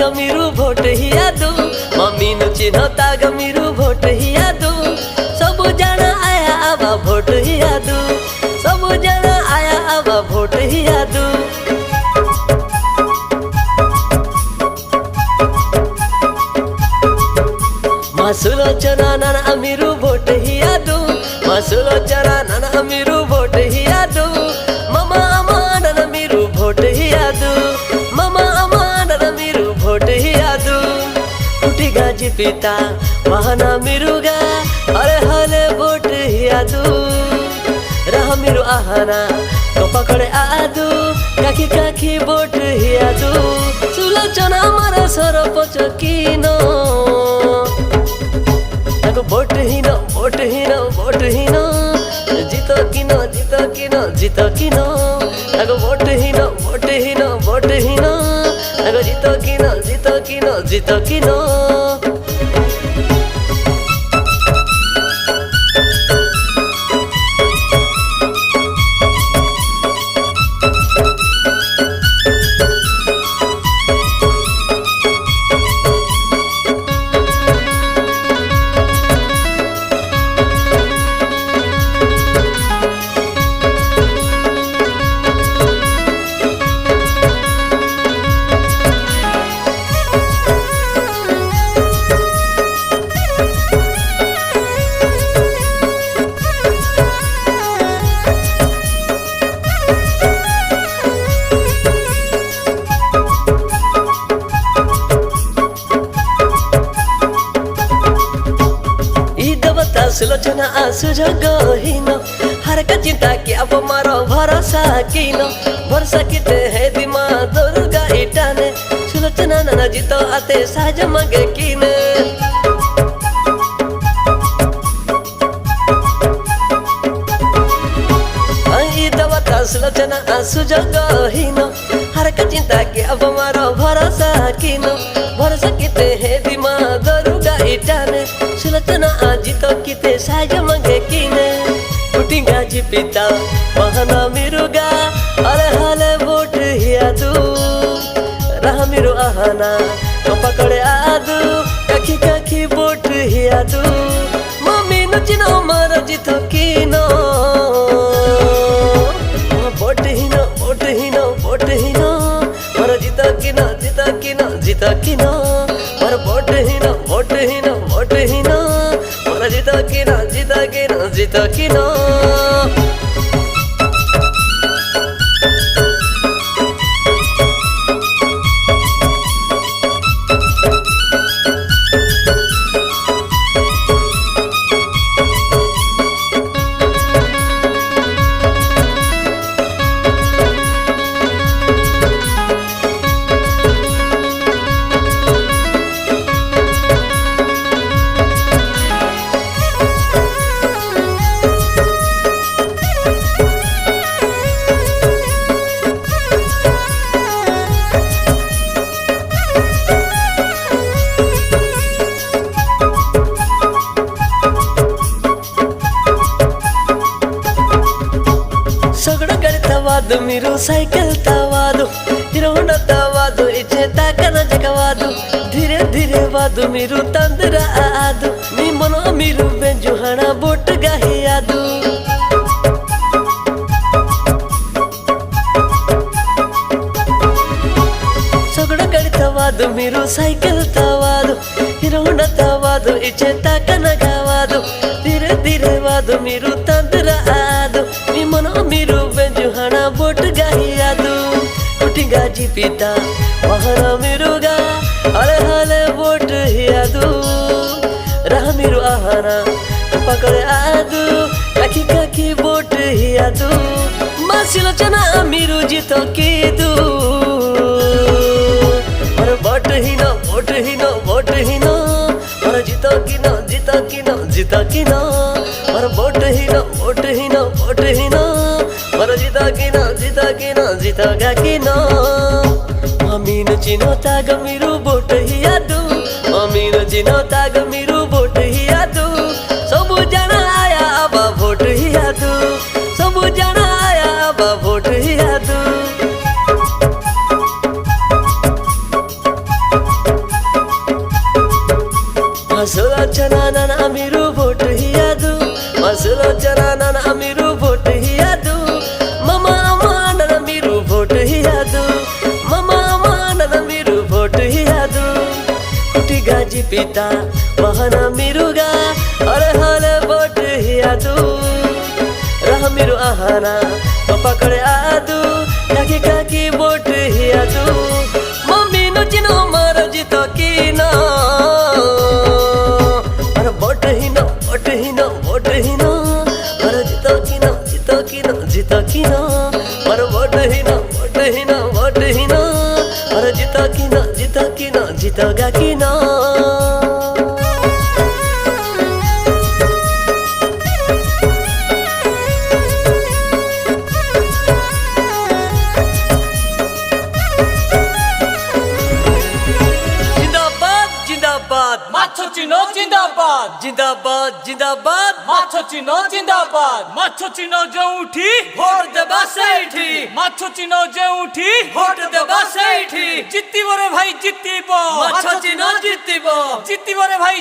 गमीरू vote हियादू mummy नु चिन्हता गमीरू vote हियादू सब जना आया आवा भोट हियादू सब जना आया आवा भोट हियादू मासुलोचना नाना अमीरू भोट हियादू मासुलोचना नाना अमीरू भोट हियादू ममा अमान अमीरू भोट हियादू ममा अमान अमीरू भोट हियादू उठी गाजी पिता वाहना मिरुगा अरे हले भोट हियादू रह मिरु आहना को पकड़े आदू काकी काकी भोट हियादू सुलोचना मारा सरपंच कीनो भोट हिनो भोट हिनो भोट हिनो जीतो किनो जीतो किनो जीतो किनो अगो भोट हिनो भोट हिनो भोट हिनो अगो जीतो किनो जीतो किनो जीतो किनो सुलोचना आंसू जगहीनो हर का चिंता की अब मारो भरोसा कीनो भरोसा किते है दिमा दुर्गा इटाने सुलोचना नाना जीतो आते साज मगे कीने आई दवता सुलोचना आंसू जगहीनो हर का चिंता की अब मारो भरोसा कीनो भरोसा किते है दिमा दुर्गा इटाने सुलोचना जीतो किते साज मगे कीने उठी गाजी पिता वहना मिरुगा अरे हले भोट हियादू रह मिरु आहना को पकड़े आदू काकी काकी भोट हियादू मम्मी नु चिनो मारो जीतो कीनो भोट हिनो भोट हिनो भोट हिनो मारो जीतो किनो जीतो किनो जीतो किनो मारो भोट हिनो भोट हिनो भोट हिनो जीतो किनो जीतो किनो जीतो किनो तवादु मिरु साइकिल तवादु हिरो होंडा तवादु इचे ताकना जगवादु धीरे धीरे वादु मिरु तंदरा आदु मी मनो मिरु बेजुहाना बोट गाहियादु सगड़ा गाड़ी तवादु मिरु साइकिल तवादु हिरो होंडा तवादु इचे ताकना गावादु धीरे धीरे वादु मिरु तंदरा आदु मी मनो मिरु बेजुहाना बोट गाहियादु उठी गाजी पिता वहना मिरुगा अरे हले बोट हियादू रह मिरु आहना पकड़े आदू काकी काकी बोट हियादू मासिलोचना मिरु जीतो कीदू और बोट हिनो बोट हिनो बोट हिनो और जीतो किनो जीतो किनो जीतो किनो और बोट हिनो बोट हिनो बोट हिनो और जीतो किनो जीतो किनो जीतो गा किनो मम्मी नु चिन्हता गमीरू बोट हियादू मम्मी नु चिन्हता गमीरू बोट हियादू सब जना आया आबा भोट हियादू सब जना आया आबा भोट हियादू सुलोचना नाना मेरो भोट हियादु सुलोचना नाना मेरो भोट हियादु ममा नाना मेरो भोट हियादु ममा नाना मेरो भोट हियादु कुटी गाजी पिता महाना मिरुगा अरे हाल भोट हियादु रह मेरो आहाना पकड़े आदु काकी काकी भोट हियादु मम्मी नो चिनो मार जित किना अरे भोट हिनो भोट हिनो भोट हिनो अरे जित किना जित किना जित किना अरे भोट हिनो भोट हिनो भोट हिनो अरे जित किना जित किना जित गा किना माछो चिनो जिंदाबाद जिंदाबाद जिंदाबाद माछो चिनो जिंदाबाद माछो चिनो जोउठी भोट देबा सेठी माछो चिनो जोउठी भोट देबा सेठी जितिबो रे भाई जितिबो माछो चिनो जितिबो जितिबो रे भाई